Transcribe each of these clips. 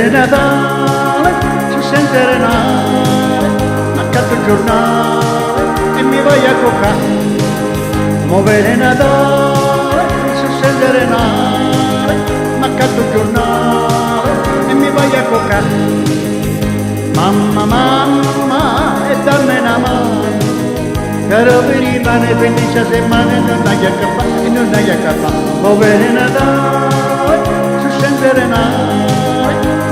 Muovere Natale, si sente renale, accanto il giornale e mi vai a coccare. Muovere Natale, si sente renale, accanto il giornale e mi vai a coccare. Mamma, mamma, e dammi una mano, caro per i pane per 10 settimane non dai a cappare, non dai a cappare. Muovere Natale, si sente renale,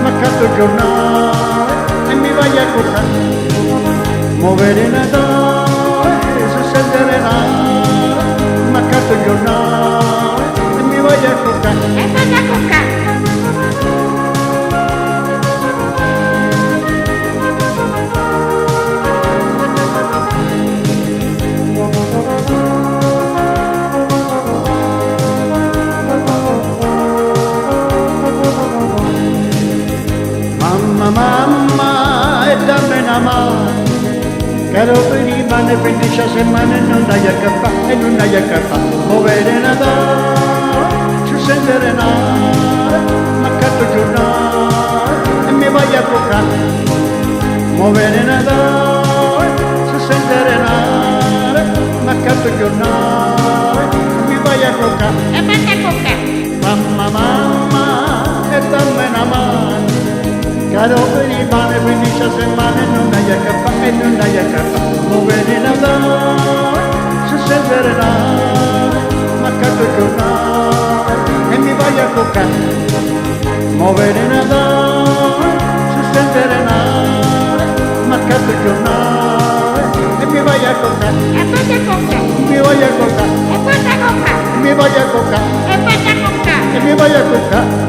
ma accanto il giornale e mi vai a coccare. Muovere Natale, si sente renale, ma accanto il giornale e mi vai a coccare. E vai a coccare. Mamma, e dammi una mano, caro per i pane per 10 settimane non dai a cappare, e non dai a cappare. Muovere Natale, ci sente renale, ma accanto il giornale e mi vai a coccare. Muovere Natale, ci sente renale, ma accanto il giornale e mi vai a coccare. E vai a coccare. Mamma, mamma, e dammi una mano, caro per i pane per 10 settimane non dai a cappare, e non dai a cappare. Muovere Natale, si sente renale, ma accanto il giornale e mi vai a coccare. Muovere Natale, si sente renale, ma accanto il giornale e mi vai a coccare. E vai a coccare. Mi vai a coccare, E vai a coccare. mi vai a coccare, E vai a coccare. e mi vai a coccare.